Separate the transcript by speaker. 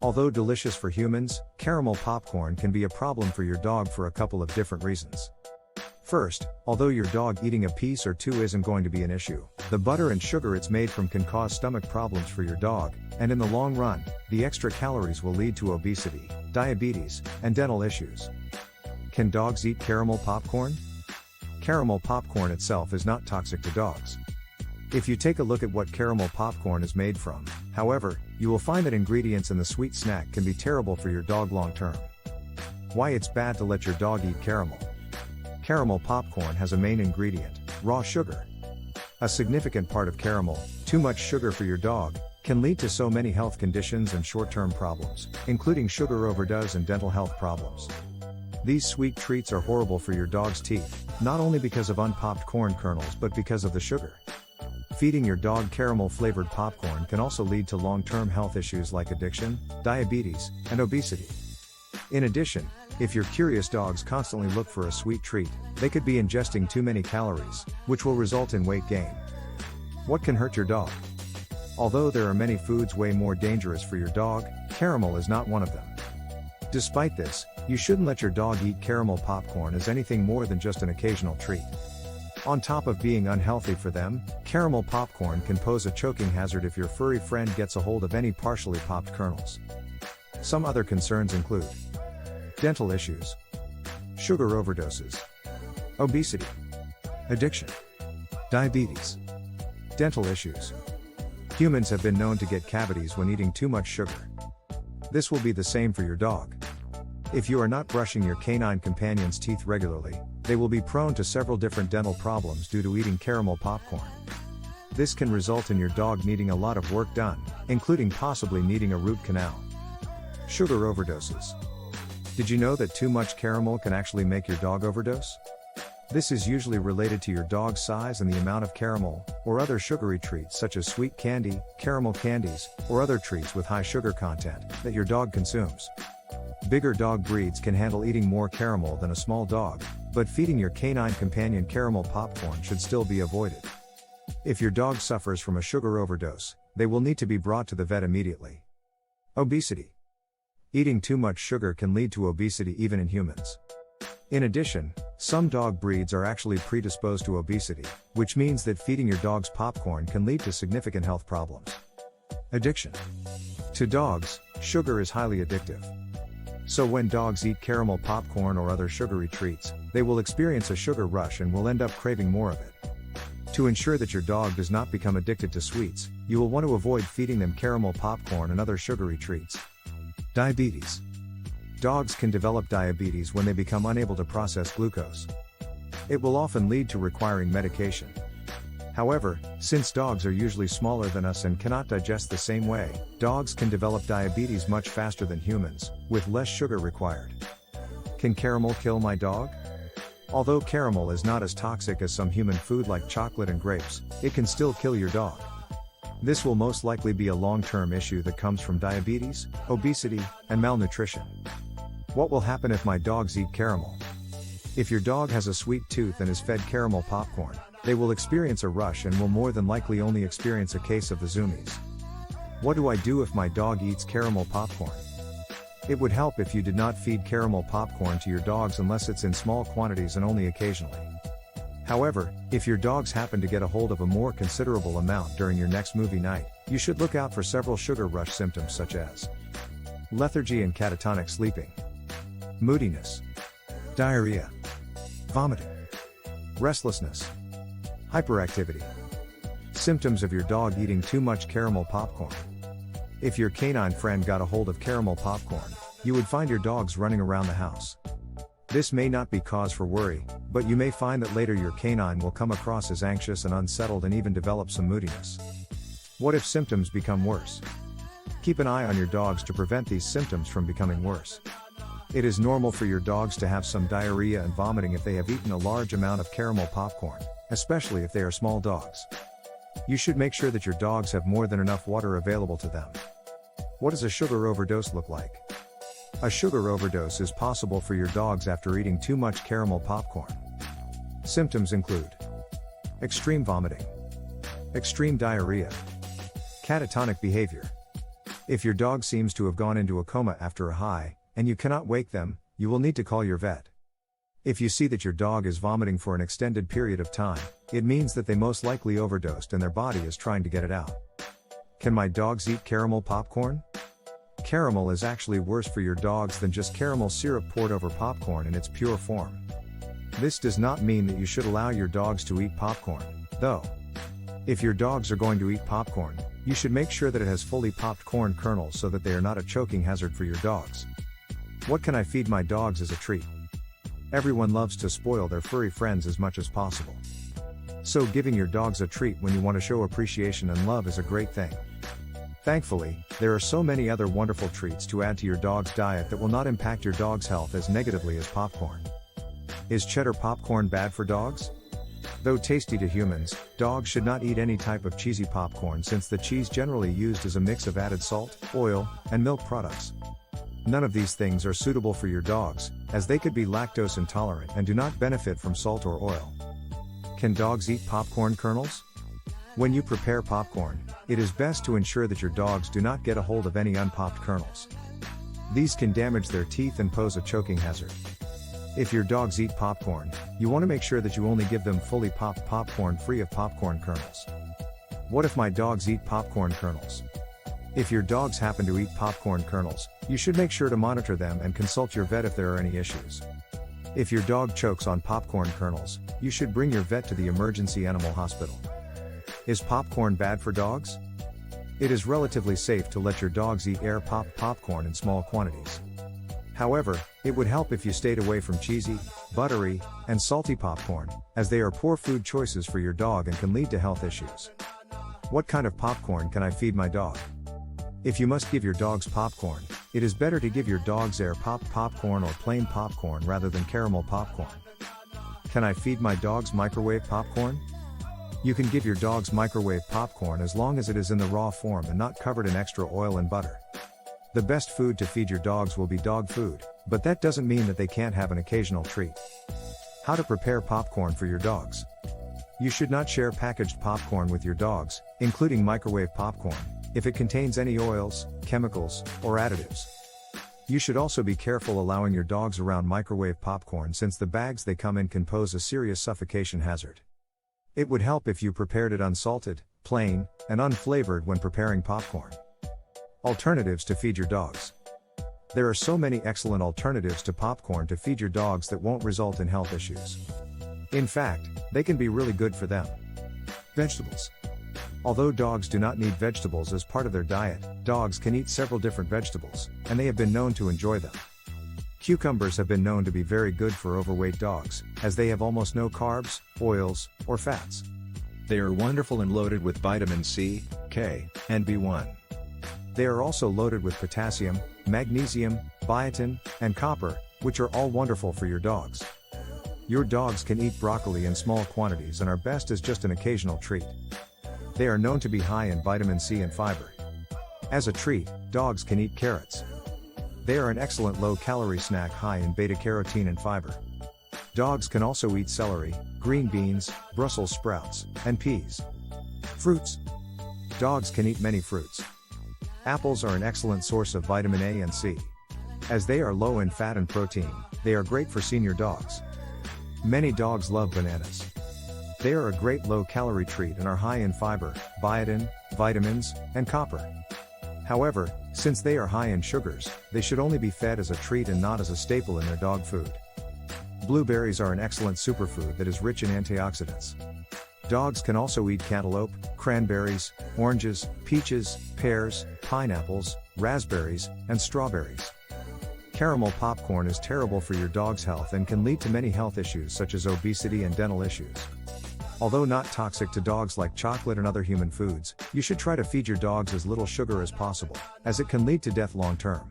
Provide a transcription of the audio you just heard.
Speaker 1: Although delicious for humans, caramel popcorn can be a problem for your dog for a couple of different reasons. First, although your dog eating a piece or two isn't going to be an issue, the butter and sugar it's made from can cause stomach problems for your dog, and in the long run, the extra calories will lead to obesity, diabetes, and dental issues. Can dogs eat caramel popcorn? Caramel popcorn itself is not toxic to dogs. If you take a look at what caramel popcorn is made from, however, you will find that ingredients in the sweet snack can be terrible for your dog long term. Why it's bad to let your dog eat caramel? Caramel popcorn has a main ingredient, raw sugar. A significant part of caramel, too much sugar for your dog, can lead to so many health conditions and short-term problems, including sugar overdose and dental health problems. These sweet treats are horrible for your dog's teeth, not only because of unpopped corn kernels but because of the sugar. Feeding your dog caramel-flavored popcorn can also lead to long-term health issues like addiction, diabetes, and obesity. In addition, if your curious dogs constantly look for a sweet treat, they could be ingesting too many calories, which will result in weight gain. What can hurt your dog? Although there are many foods way more dangerous for your dog, caramel is not one of them. Despite this, you shouldn't let your dog eat caramel popcorn as anything more than just an occasional treat. On top of being unhealthy for them, caramel popcorn can pose a choking hazard if your furry friend gets a hold of any partially popped kernels. Some other concerns include dental issues, sugar overdoses, obesity, addiction, diabetes, dental issues. Humans have been known to get cavities when eating too much sugar. This will be the same for your dog. If you are not brushing your canine companion's teeth regularly, they will be prone to several different dental problems due to eating caramel popcorn. This can result in your dog needing a lot of work done, including possibly needing a root canal. Sugar overdoses. Did you know that too much caramel can actually make your dog overdose? This is usually related to your dog's size and the amount of caramel, or other sugary treats such as sweet candy, caramel candies, or other treats with high sugar content, that your dog consumes. Bigger dog breeds can handle eating more caramel than a small dog, but feeding your canine companion caramel popcorn should still be avoided. If your dog suffers from a sugar overdose, they will need to be brought to the vet immediately. Obesity. Eating too much sugar can lead to obesity even in humans. In addition, some dog breeds are actually predisposed to obesity, which means that feeding your dog's popcorn can lead to significant health problems. Addiction. To dogs, sugar is highly addictive. So when dogs eat caramel popcorn or other sugary treats, they will experience a sugar rush and will end up craving more of it. To ensure that your dog does not become addicted to sweets, you will want to avoid feeding them caramel popcorn and other sugary treats. Diabetes. Dogs can develop diabetes when they become unable to process glucose. It will often lead to requiring medication. However, since dogs are usually smaller than us and cannot digest the same way, dogs can develop diabetes much faster than humans, with less sugar required. Can caramel kill my dog? Although caramel is not as toxic as some human food like chocolate and grapes, it can still kill your dog. This will most likely be a long-term issue that comes from diabetes, obesity, and malnutrition. What will happen if my dogs eat caramel? If your dog has a sweet tooth and is fed caramel popcorn, they will experience a rush and will more than likely only experience a case of the zoomies. What do I do if my dog eats caramel popcorn? It would help if you did not feed caramel popcorn to your dogs unless it's in small quantities and only occasionally. However, if your dogs happen to get a hold of a more considerable amount during your next movie night, you should look out for several sugar rush symptoms such as lethargy and catatonic sleeping, moodiness, diarrhea, vomiting, restlessness, hyperactivity. Symptoms of your dog eating too much caramel popcorn. If your canine friend got a hold of caramel popcorn, you would find your dogs running around the house. This may not be cause for worry, but you may find that later your canine will come across as anxious and unsettled and even develop some moodiness. What if symptoms become worse? Keep an eye on your dogs to prevent these symptoms from becoming worse. It is normal for your dogs to have some diarrhea and vomiting if they have eaten a large amount of caramel popcorn, especially if they are small dogs. You should make sure that your dogs have more than enough water available to them. What does a sugar overdose look like? A sugar overdose is possible for your dogs after eating too much caramel popcorn. Symptoms include extreme vomiting, extreme diarrhea, catatonic behavior, If your dog seems to have gone into a coma after a high, and you cannot wake them, you will need to call your vet. If you see that your dog is vomiting for an extended period of time, it means that they most likely overdosed and their body is trying to get it out. Can my dogs eat caramel popcorn? Caramel is actually worse for your dogs than just caramel syrup poured over popcorn in its pure form. This does not mean that you should allow your dogs to eat popcorn, though. If your dogs are going to eat popcorn, you should make sure that it has fully popped corn kernels so that they are not a choking hazard for your dogs. What can I feed my dogs as a treat? Everyone loves to spoil their furry friends as much as possible. So giving your dogs a treat when you want to show appreciation and love is a great thing. Thankfully, there are so many other wonderful treats to add to your dog's diet that will not impact your dog's health as negatively as popcorn. Is cheddar popcorn bad for dogs? Though tasty to humans, dogs should not eat any type of cheesy popcorn since the cheese generally used is a mix of added salt, oil, and milk products. None of these things are suitable for your dogs, as they could be lactose intolerant and do not benefit from salt or oil. Can dogs eat popcorn kernels? When you prepare popcorn, it is best to ensure that your dogs do not get a hold of any unpopped kernels. These can damage their teeth and pose a choking hazard. If your dogs eat popcorn, you want to make sure that you only give them fully popped popcorn free of popcorn kernels. What if my dogs eat popcorn kernels? If your dogs happen to eat popcorn kernels, you should make sure to monitor them and consult your vet if there are any issues. If your dog chokes on popcorn kernels, you should bring your vet to the emergency animal hospital. Is popcorn bad for dogs? It is relatively safe to let your dogs eat air-popped popcorn in small quantities. However, it would help if you stayed away from cheesy, buttery, and salty popcorn, as they are poor food choices for your dog and can lead to health issues. What kind of popcorn can I feed my dog? If you must give your dogs popcorn, it is better to give your dogs air-popped popcorn or plain popcorn rather than caramel popcorn. Can I feed my dogs microwave popcorn? You can give your dogs microwave popcorn as long as it is in the raw form and not covered in extra oil and butter. The best food to feed your dogs will be dog food, but that doesn't mean that they can't have an occasional treat. How to prepare popcorn for your dogs. You should not share packaged popcorn with your dogs, including microwave popcorn, if it contains any oils, chemicals, or additives. You should also be careful allowing your dogs around microwave popcorn since the bags they come in can pose a serious suffocation hazard. It would help if you prepared it unsalted, plain, and unflavored when preparing popcorn. Alternatives to feed your dogs. There are so many excellent alternatives to popcorn to feed your dogs that won't result in health issues. In fact, they can be really good for them. Vegetables. Although dogs do not need vegetables as part of their diet, dogs can eat several different vegetables, and they have been known to enjoy them. Cucumbers have been known to be very good for overweight dogs, as they have almost no carbs, oils, or fats. They are wonderful and loaded with vitamin C, K, and B1. They are also loaded with potassium, magnesium, biotin, and copper, which are all wonderful for your dogs. Your dogs can eat broccoli in small quantities and are best as just an occasional treat. They are known to be high in vitamin C and fiber. As a treat, dogs can eat carrots. They are an excellent low-calorie snack high in beta-carotene and fiber. Dogs can also eat celery, green beans, Brussels sprouts, and peas. Fruits. Dogs can eat many fruits. Apples are an excellent source of vitamin A and C. As they are low in fat and protein, they are great for senior dogs. Many dogs love bananas. They are a great low-calorie treat and are high in fiber, biotin, vitamins, and copper. However, since they are high in sugars, they should only be fed as a treat and not as a staple in their dog food. Blueberries are an excellent superfood that is rich in antioxidants. Dogs can also eat cantaloupe, cranberries, oranges, peaches, pears, pineapples, raspberries, and strawberries. Caramel popcorn is terrible for your dog's health and can lead to many health issues such as obesity and dental issues. Although not toxic to dogs like chocolate and other human foods, you should try to feed your dogs as little sugar as possible, as it can lead to death long term.